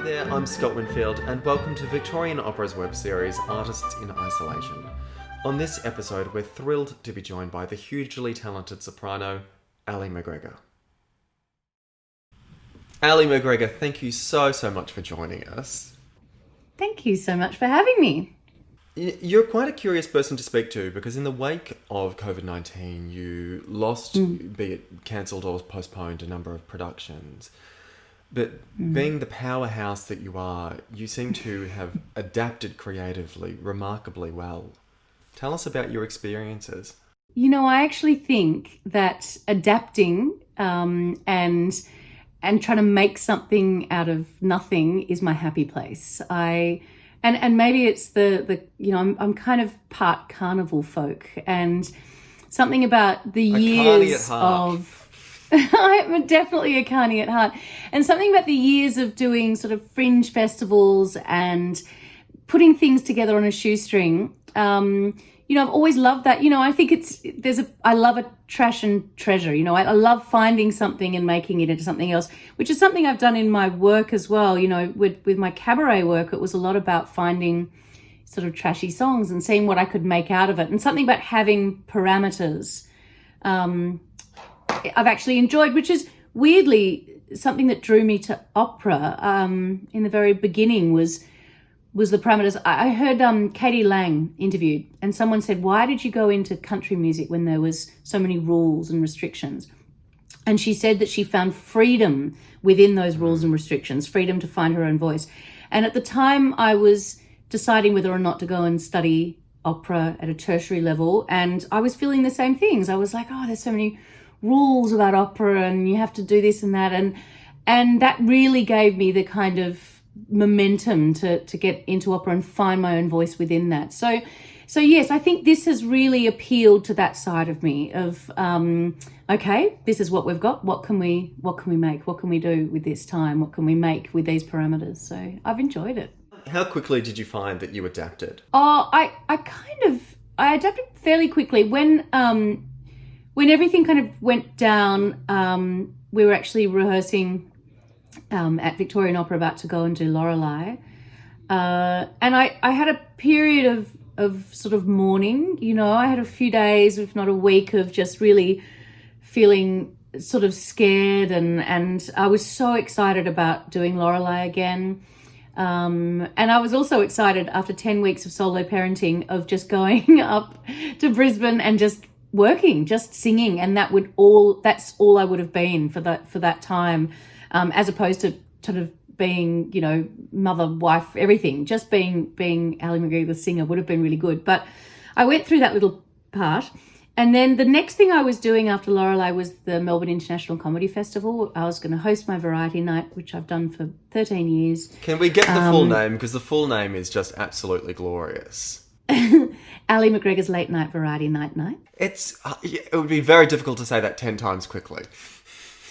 there, I'm Scott Winfield, and welcome to Victorian Opera's web series, Artists in Isolation. On this episode, we're thrilled to be joined by the hugely talented soprano, Ali McGregor. Ali McGregor, thank you so much for joining us. Thank you so much for having me. You're quite a curious person to speak to because in the wake of COVID-19, you lost, be it cancelled or postponed, a number of productions. But being the powerhouse that you are, you seem to have adapted creatively remarkably well. Tell us about your experiences. You know, I actually think that adapting and trying to make something out of nothing is my happy place. And maybe it's the you know, I'm kind of part carnival folk, and something about the years of I'm definitely a carny at heart. And something about the years of doing sort of fringe festivals and putting things together on a shoestring. You know, I've always loved that. You know, I think I love a trash and treasure. You know, I love finding something and making it into something else, which is something I've done in my work as well. You know, with my cabaret work, it was a lot about finding sort of trashy songs and seeing what I could make out of it, and something about having parameters. I've actually enjoyed, which is weirdly something that drew me to opera in the very beginning was the parameters. I heard Katie Lang interviewed, and someone said, why did you go into country music when there was so many rules and restrictions? And she said that she found freedom within those rules and restrictions, freedom to find her own voice. And at the time I was deciding whether or not to go and study opera at a tertiary level, and I was feeling the same things. I was like, oh, there's so many rules about opera and you have to do this and that, and that really gave me the kind of momentum to get into opera and find my own voice within that. So yes, I think this has really appealed to that side of me of okay, this is what we've got, what can we make, what can we do with this time, what can we make with these parameters. So I've enjoyed it. How quickly did you find that you adapted? I adapted fairly quickly. When everything kind of went down, we were actually rehearsing at Victorian Opera, about to go and do Lorelei. And I had a period of sort of mourning, you know. I had a few days, if not a week, of just really feeling sort of scared, and I was so excited about doing Lorelei again. And I was also excited after 10 weeks of solo parenting of just going up to Brisbane and just working, just singing, and that's all I would have been for that time, as opposed to sort of being, you know, mother, wife, everything. Just being Ali McGregor the singer would have been really good. But I went through that little part, and then the next thing I was doing after Lorelei was the Melbourne International Comedy Festival. I was going to host my variety night, which I've done for 13 years. Can we get the full name, because the full name is just absolutely glorious? Ali McGregor's Late Night Variety Night. It would be very difficult to say that 10 times quickly.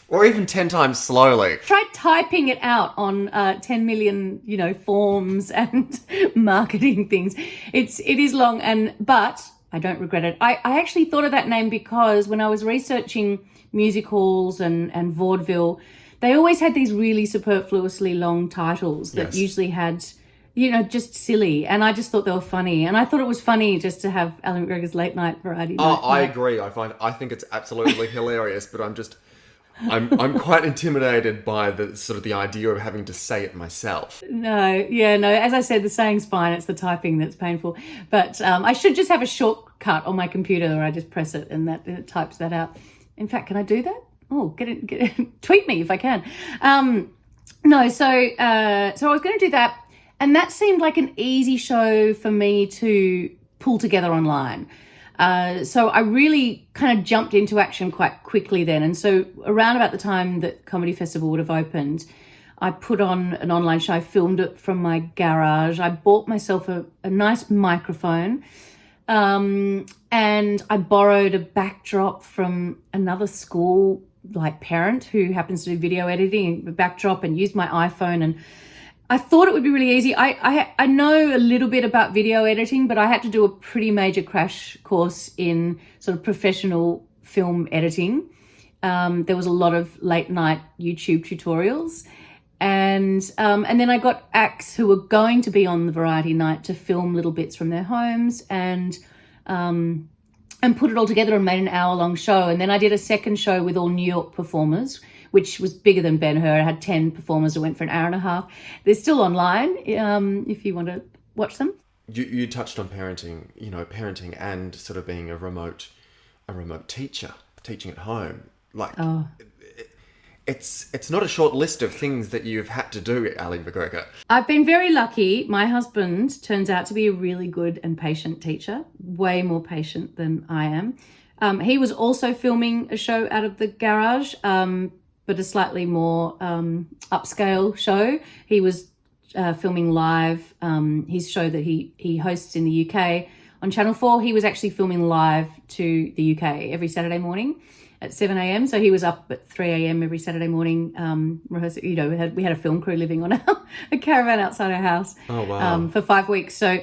Or even 10 times slowly. Try typing it out on 10 million, you know, forms and marketing things. It is long, but I don't regret it. I actually thought of that name because when I was researching music halls and vaudeville, they always had these really superfluously long titles that usually had, you know, just silly. And I just thought they were funny. And I thought it was funny just to have Ali McGregor's Late Night Variety. I agree. I think it's absolutely hilarious, but I'm quite intimidated by the sort of the idea of having to say it myself. No. As I said, the saying's fine. It's the typing that's painful. But I should just have a shortcut on my computer where I just press it and it types that out. In fact, can I do that? Oh, get it. Tweet me if I can. So I was going to do that. And that seemed like an easy show for me to pull together online. So I really kind of jumped into action quite quickly then. And so around about the time that Comedy Festival would have opened, I put on an online show. I filmed it from my garage. I bought myself a nice microphone. And I borrowed a backdrop from another school, like parent who happens to do video editing, a backdrop, and used my iPhone. And I thought it would be really easy. I know a little bit about video editing, but I had to do a pretty major crash course in sort of professional film editing. There was a lot of late night YouTube tutorials. And then I got acts who were going to be on the variety night to film little bits from their homes and put it all together and made an hour-long show. And then I did a second show with all New York performers, which was bigger than Ben-Hur. I had 10 performers that went for an hour and a half. They're still online if you want to watch them. You touched on parenting, parenting and sort of being a remote teacher, teaching at home. It's not a short list of things that you've had to do, Ali McGregor. I've been very lucky. My husband turns out to be a really good and patient teacher, way more patient than I am. He was also filming a show out of the garage, but a slightly more upscale show. He was filming live his show that he hosts in the UK on Channel 4. He was actually filming live to the UK every Saturday morning at 7 a.m. So he was up at 3 a.m. every Saturday morning rehearsing. We had a film crew living on a caravan outside our house. Oh, wow. For 5 weeks. So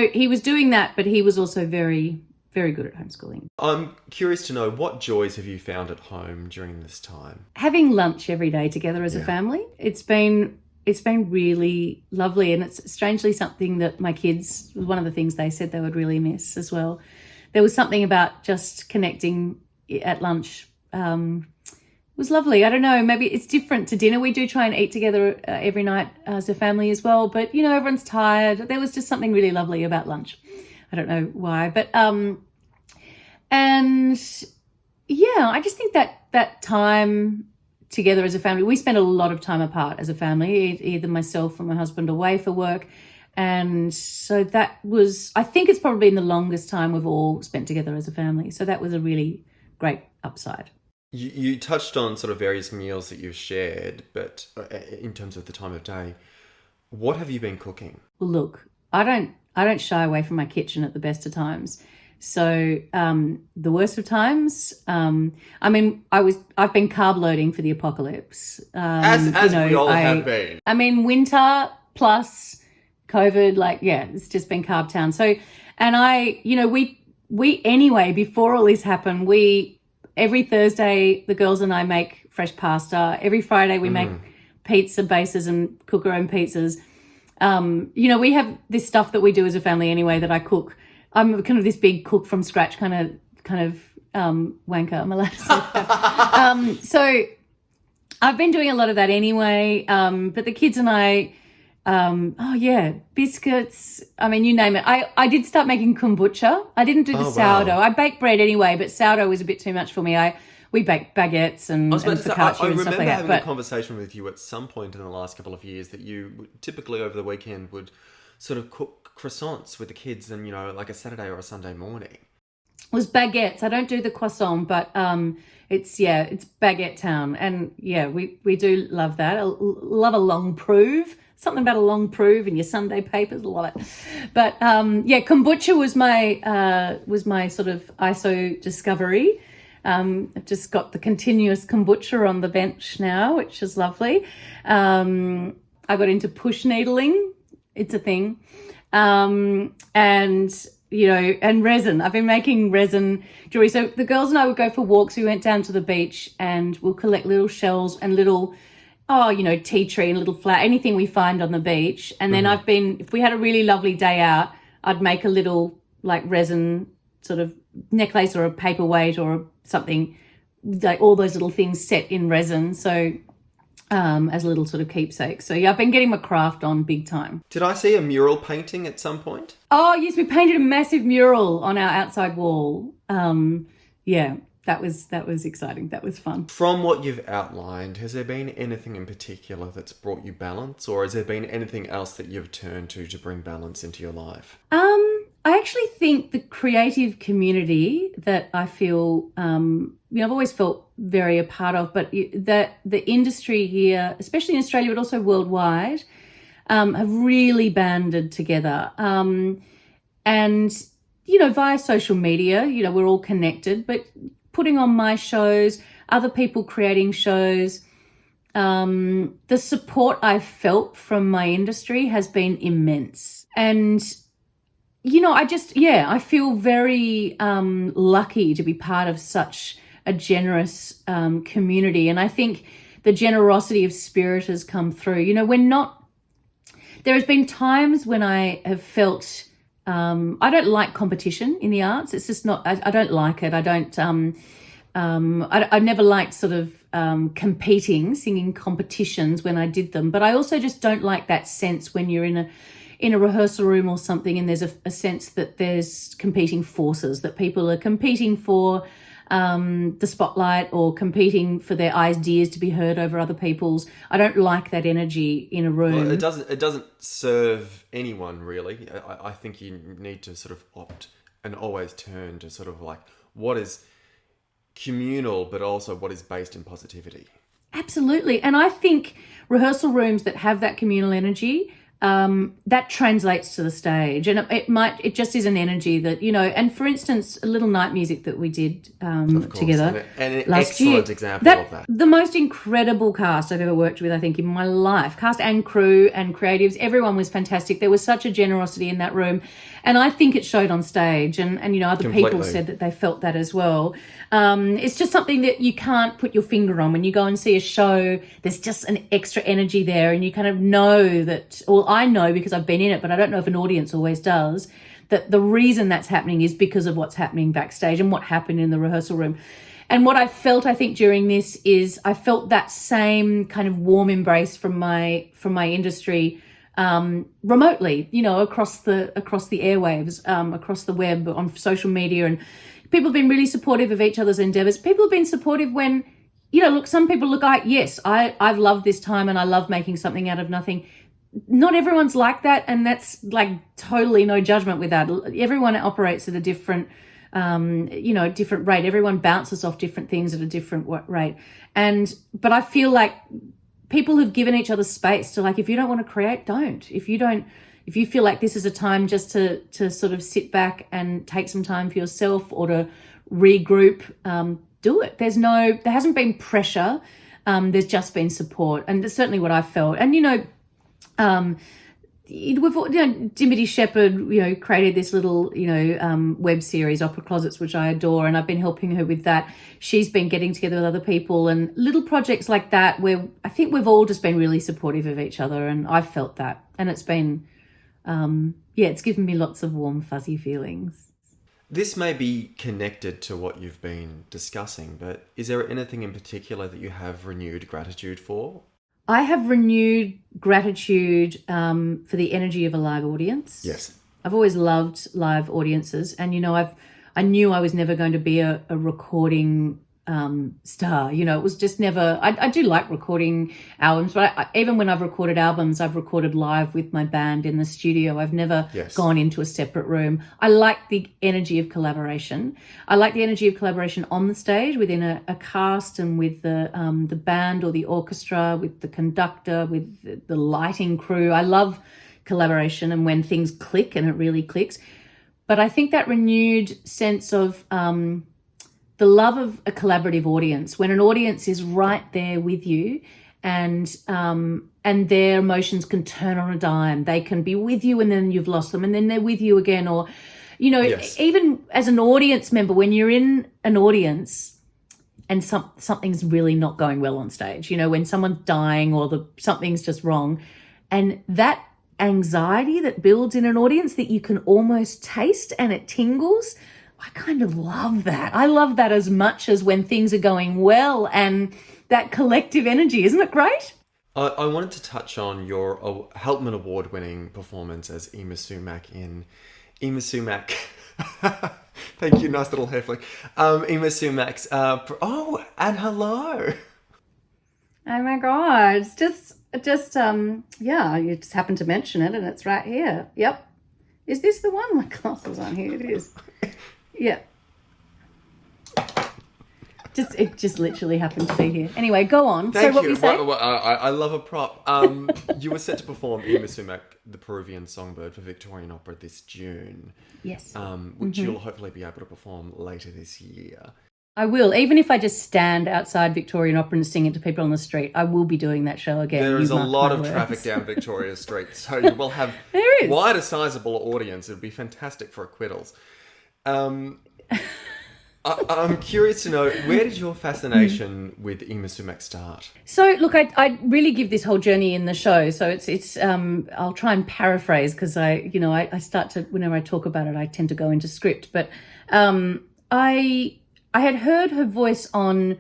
he was doing that, but he was also very, very good at homeschooling. I'm curious to know, what joys have you found at home during this time? Having lunch every day together as a family. It's been really lovely, and it's strangely something that my kids, one of the things they said they would really miss as well. There was something about just connecting at lunch. It was lovely. I don't know, maybe it's different to dinner. We do try and eat together every night as a family as well, but everyone's tired. There was just something really lovely about lunch. I don't know why, but and yeah, I just think that time together as a family, we spend a lot of time apart as a family, either myself or my husband away for work. And so that was, I think it's probably been the longest time we've all spent together as a family. So that was a really great upside. You touched on sort of various meals that you've shared, but in terms of the time of day, what have you been cooking? Well, look, I don't shy away from my kitchen at the best of times. So the worst of times, I've been carb loading for the apocalypse. As we all have been. I mean, winter plus COVID, it's just been carb town. So, and we anyway, before all this happened, every Thursday, the girls and I make fresh pasta. Every Friday we make pizza bases and cook our own pizzas. We have this stuff that we do as a family anyway that I cook. I'm kind of this big cook from scratch kind of wanker. I'm allowed to say that. So I've been doing a lot of that anyway. But the kids and I, biscuits. I mean, you name it. I did start making kombucha. I didn't do the sourdough. Wow. I bake bread anyway, but sourdough was a bit too much for me. We bake baguettes and focaccia and stuff like that. I remember having a conversation with you at some point in the last couple of years that you typically over the weekend would sort of cook croissants with the kids and, like a Saturday or a Sunday morning. It was baguettes. I don't do the croissant, but it's baguette town. And we do love that. I love a long prove. Something about a long prove in your Sunday papers. I love it. But kombucha was my sort of ISO discovery. I've just got the continuous kombucha on the bench now, which is lovely. I got into push needling. It's a thing. And resin. I've been making resin jewelry. So the girls and I would go for walks. We went down to the beach and we'll collect little shells and little, tea tree and little flower, anything we find on the beach. And then if we had a really lovely day out, I'd make a little resin sort of necklace or a paperweight or something, like all those little things set in resin. So as a little sort of keepsake. So I've been getting my craft on big time. Did I see a mural painting at some point? Oh yes, we painted a massive mural on our outside wall. That was exciting. That was fun. From what you've outlined, has there been anything in particular that's brought you balance, or has there been anything else that you've turned to bring balance into your life? I actually think the creative community that I feel, I've always felt very a part of, but that the industry here, especially in Australia, but also worldwide, have really banded together. And, via social media, we're all connected, but putting on my shows, other people creating shows, the support I've felt from my industry has been immense. And I feel very lucky to be part of such a generous community. And I think the generosity of spirit has come through. You know, there has been times when I have felt, I don't like competition in the arts. It's just not, I don't like it. I don't, I never liked sort of singing competitions when I did them. But I also just don't like that sense when you're in a rehearsal room or something and there's a sense that there's competing forces, that people are competing for the spotlight or competing for their ideas to be heard over other people's. I don't like that energy in a room. Well, it doesn't serve anyone really. I think you need to sort of opt and always turn to sort of like what is communal, but also what is based in positivity. Absolutely. And I think rehearsal rooms that have that communal energy, that translates to the stage, and it just is an energy that, you know. And for instance, a little night music that we did together and an last excellent year, example of that. The most incredible cast I've ever worked with, I think, in my life, cast and crew and creatives, everyone was fantastic. There was such a generosity in that room, and I think it showed on stage. And you know, other people said that they felt that as well. It's just something that you can't put your finger on. When you go and see a show, there's just an extra energy there, and you kind of know that. Well, I know because I've been in it, but I don't know if an audience always does, that the reason that's happening is because of what's happening backstage and what happened in the rehearsal room. And what I felt, I think, during this is I felt that same kind of warm embrace from my industry remotely, you know, across the airwaves, across the web, on social media, and people have been really supportive of each other's endeavors. People have been supportive when, you know, look, some people look like, yes, I've loved this time and I love making something out of nothing. Not everyone's like that, and that's like totally no judgment with that. Everyone operates at a different, different rate. Everyone bounces off different things at a different rate. But I feel like people have given each other space to, like, if you don't want to create, don't. If you feel like this is a time just to sort of sit back and take some time for yourself or to regroup, do it. There hasn't been pressure. There's just been support, and that's certainly what I felt. And, you know, Dimity Shepherd, you know, created this little, you know, web series, Opera Closets, which I adore, and I've been helping her with that. She's been getting together with other people and little projects like that where I think we've all just been really supportive of each other, and I've felt that, and it's been, it's given me lots of warm, fuzzy feelings. This may be connected to what you've been discussing, but is there anything in particular that you have renewed gratitude for? I have renewed gratitude for the energy of a live audience. Yes. I've always loved live audiences, and, you know, I knew I was never going to be a recording star. You know, it was just never, I do like recording albums, but even when I've recorded albums, I've recorded live with my band in the studio. I've never gone into a separate room. I like the energy of collaboration. I like the energy of collaboration on the stage within a cast and with the band or the orchestra, with the conductor, with the lighting crew. I love collaboration and when things click, and it really clicks. But I think that renewed sense of the love of a collaborative audience, when an audience is right there with you, and their emotions can turn on a dime. They can be with you and then you've lost them, and then they're with you again. Or, you know, even as an audience member, when you're in an audience and something's really not going well on stage, you know, when someone's dying or something's just wrong, and that anxiety that builds in an audience that you can almost taste and it tingles, I kind of love that. I love that as much as when things are going well, and that collective energy. Isn't it great? I wanted to touch on your Helpman Award-winning performance as Yma Sumac in Yma Sumac. Thank you, nice little hair flick. Yma Sumac's. And hello. Oh my God! It's just you just happened to mention it, and it's right here. Yep. Is this the one? My glasses on here. It is. Yeah. It just literally happened to be here. Anyway, go on. Thank so what you. we say? I love a prop. You were set to perform Yma Sumac, the Peruvian songbird, for Victorian Opera this June. Yes. Which you'll hopefully be able to perform later this year. I will. Even if I just stand outside Victorian Opera and sing it to people on the street, I will be doing that show again. There is a lot of traffic down Victoria Street, so you will have quite a sizable audience. It would be fantastic for acquittals. I'm curious to know, where did your fascination with Yma Sumac start? So look, I really give this whole journey in the show. So it's I'll try and paraphrase because I start to, whenever I talk about it, I tend to go into script. But I had heard her voice in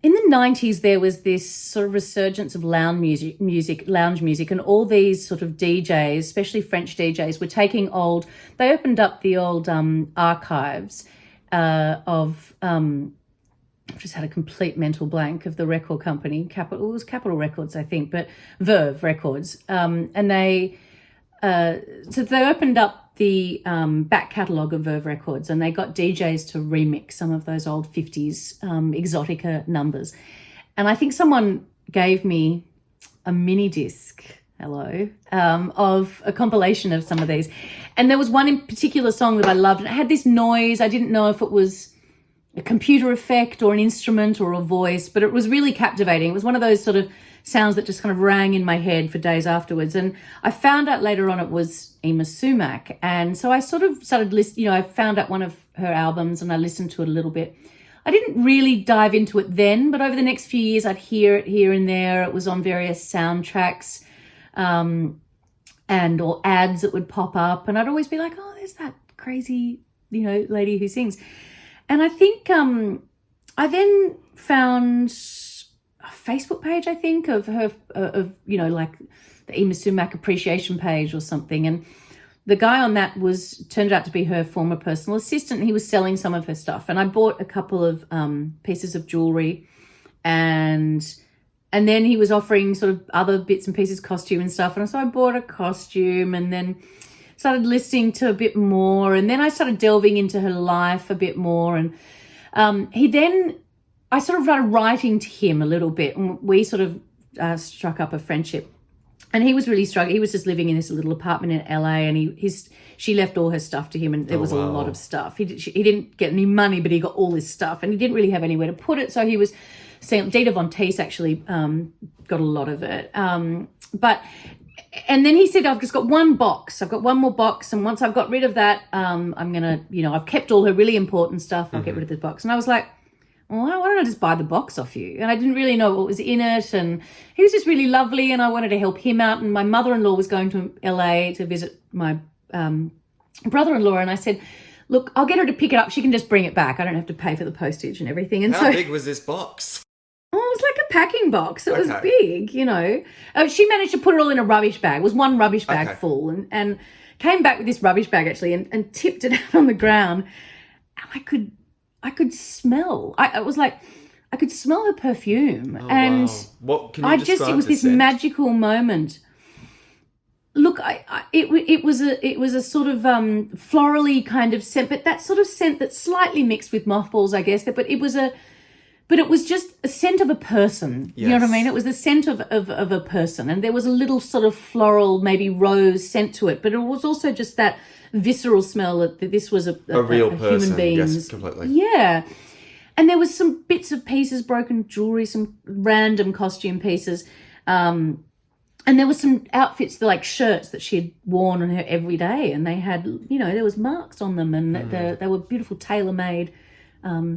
the 90s. There was this sort of resurgence of lounge music, and all these sort of DJs, especially French DJs, were taking they opened up the old archives of I've just had a complete mental blank of the record company. It was Capitol Records, I think, but Verve Records. And they opened up the back catalogue of Verve Records, and they got DJs to remix some of those old 50s exotica numbers. And I think someone gave me a mini disc, of a compilation of some of these. And there was one in particular song that I loved, and it had this noise. I didn't know if it was a computer effect or an instrument or a voice, but it was really captivating. It was one of those sort of sounds that just kind of rang in my head for days afterwards. And I found out later on it was Yma Sumac. And so I sort of started listening, I found out one of her albums and I listened to it a little bit. I didn't really dive into it then, but over the next few years I'd hear it here and there. It was on various soundtracks or ads that would pop up. And I'd always be like, oh, there's that crazy, lady who sings. And I think I then found a Facebook page, I think, of her, like the Yma Sumac appreciation page or something. And the guy on that turned out to be her former personal assistant, and he was selling some of her stuff. And I bought a couple of pieces of jewelry, and then he was offering sort of other bits and pieces, costume and stuff. And so I bought a costume and then started listening to a bit more. And then I started delving into her life a bit more. And I sort of started writing to him a little bit, and we sort of struck up a friendship. And he was really struggling. He was just living in this little apartment in LA, and she left all her stuff to him, and there was a lot of stuff. He didn't get any money, but he got all this stuff, and he didn't really have anywhere to put it. So he was saying, Dita Von Teese actually got a lot of it. And then he said, I've just got one box. I've got one more box, and once I've got rid of that, I'm going to, I've kept all her really important stuff. I'll get rid of the box. And I was like, well, why don't I just buy the box off you? And I didn't really know what was in it. And he was just really lovely, and I wanted to help him out. And my mother-in-law was going to LA to visit my brother-in-law. And I said, look, I'll get her to pick it up. She can just bring it back. I don't have to pay for the postage and everything. And How big was this box? Oh, it was like a packing box. It was big, She managed to put it all in a rubbish bag. It was one rubbish bag full, and came back with this rubbish bag actually and tipped it out on the ground. And I could smell. I was like, I could smell her perfume. Oh, and wow. What can you describe it was this scent? magical moment. Look, it was a sort of florally kind of scent, but that sort of scent that's slightly mixed with mothballs, I guess. But it was just a scent of a person. Yes. You know what I mean? It was the scent of a person. And there was a little sort of floral, maybe rose scent to it. But it was also just that visceral smell that this was a real person, human being's. Yes, completely. Yeah. And there was some bits of pieces, broken jewelry, some random costume pieces. And there was some outfits, like shirts that she had worn on her every day. And they had, there was marks on them. And they were beautiful tailor-made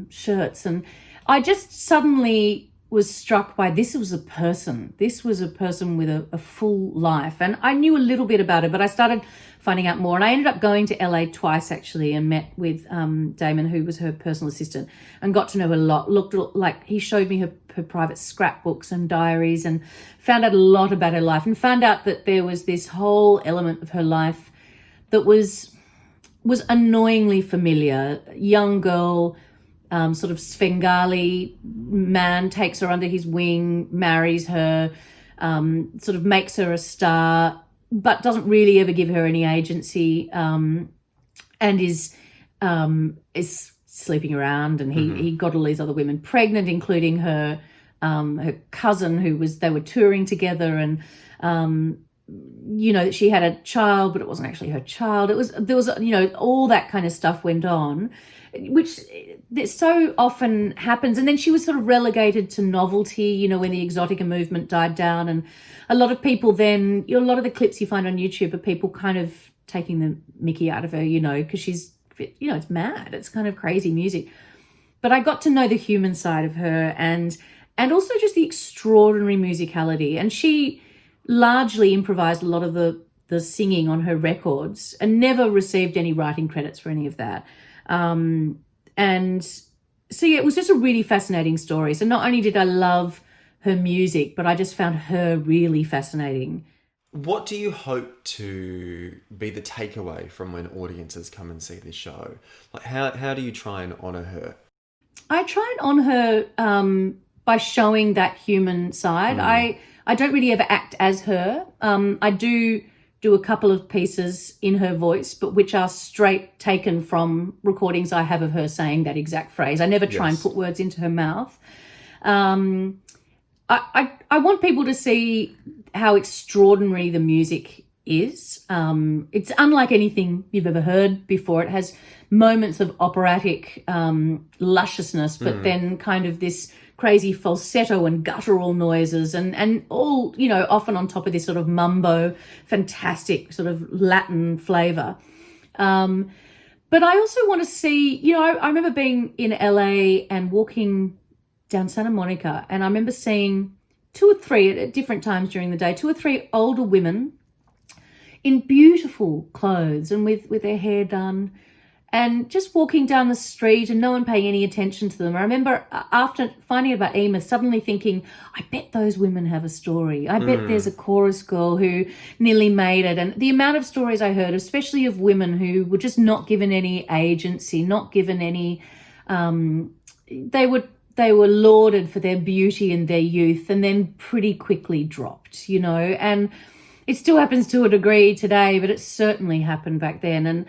shirts. And I just suddenly was struck by this was a person. This was a person with a full life. And I knew a little bit about her, but I started finding out more. And I ended up going to LA twice, actually, and met with Damon, who was her personal assistant, and got to know her a lot. Looked like he showed me her private scrapbooks and diaries, and found out a lot about her life, and found out that there was this whole element of her life that was annoyingly familiar. Young girl, sort of Svengali man takes her under his wing, marries her, sort of makes her a star, but doesn't really ever give her any agency, and is sleeping around. And he got all these other women pregnant, including her cousin, they were touring together, and she had a child, but it wasn't actually her child. There was all that kind of stuff went on, which so often happens. And then she was sort of relegated to novelty, when the exotica movement died down. And a lot of people then, a lot of the clips you find on YouTube are people kind of taking the mickey out of her, because she's, it's mad. It's kind of crazy music. but I got to know the human side of her, and also just the extraordinary musicality. And she largely improvised a lot of the singing on her records and never received any writing credits for any of that. And so, yeah, it was just a really fascinating story. So not only did I love her music, but I just found her really fascinating. What do you hope to be the takeaway from when audiences come and see this show? Like, how do you try and honour her? I try and honour her by showing that human side. I don't really ever act as her. I do a couple of pieces in her voice, but which are straight taken from recordings I have of her saying that exact phrase. I never try and put words into her mouth. I want people to see how extraordinary the music is. It's unlike anything you've ever heard before. It has moments of operatic lusciousness, but then kind of this crazy falsetto and guttural noises and all, often on top of this sort of mumbo, fantastic sort of Latin flavour. But I also want to see, I remember being in LA and walking down Santa Monica, and I remember seeing 2 or 3 at different times during the day, 2 or 3 older women in beautiful clothes and with their hair done, and just walking down the street and no one paying any attention to them. I remember after finding out about Yma, suddenly thinking, I bet those women have a story. I bet there's a chorus girl who nearly made it. And the amount of stories I heard, especially of women who were just not given any agency, not given any, they were lauded for their beauty and their youth and then pretty quickly dropped, and it still happens to a degree today, but it certainly happened back then. And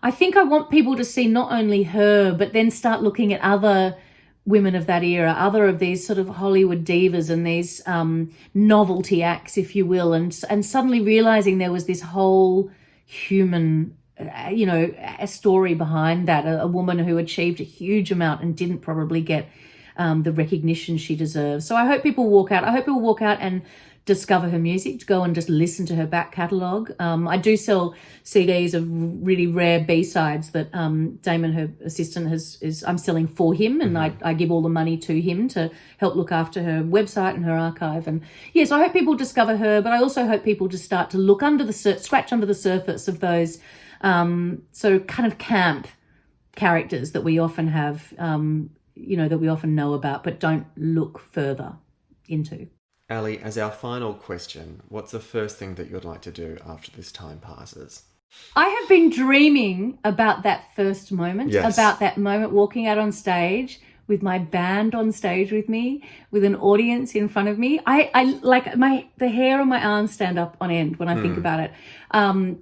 I think I want people to see not only her, but then start looking at other women of that era, other of these sort of Hollywood divas and these novelty acts, if you will, and suddenly realizing there was this whole human, a story behind that, a woman who achieved a huge amount and didn't probably get the recognition she deserves. So I hope people walk out. I hope people walk out and discover her music, to go and just listen to her back catalogue. I do sell CDs of really rare B-sides that Damon, her assistant, I'm selling for him, and I give all the money to him to help look after her website and her archive. And yes, I hope people discover her, but I also hope people just start to look scratch under the surface of those sort of kind of camp characters that we often have, that we often know about, but don't look further into. Ali, as our final question, what's the first thing that you'd like to do after this time passes? I have been dreaming about that first moment, about that moment walking out on stage with my band on stage with me, with an audience in front of me. I like the hair on my arms stand up on end when I think about it.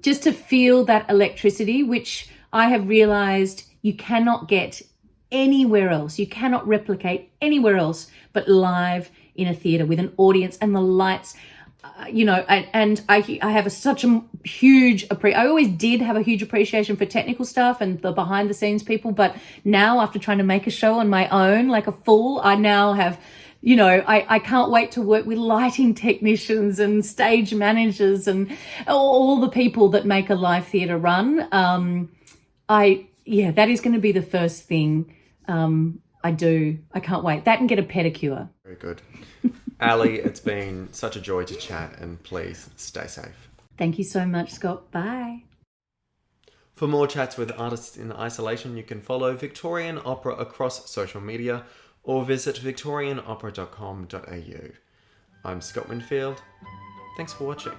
Just to feel that electricity, which I have realized you cannot get anywhere else. You cannot replicate anywhere else but live in a theatre with an audience and the lights, and I have such a huge, I always did have a huge appreciation for technical stuff and the behind the scenes people, but now after trying to make a show on my own like a fool, I now have, I can't wait to work with lighting technicians and stage managers and all the people that make a live theatre run. That is going to be the first thing I do. I can't wait. That and get a pedicure. Very good. Ali, it's been such a joy to chat, and please stay safe. Thank you so much, Scott. Bye. For more chats with artists in isolation, you can follow Victorian Opera across social media or visit victorianopera.com.au. I'm Scott Winfield. Thanks for watching.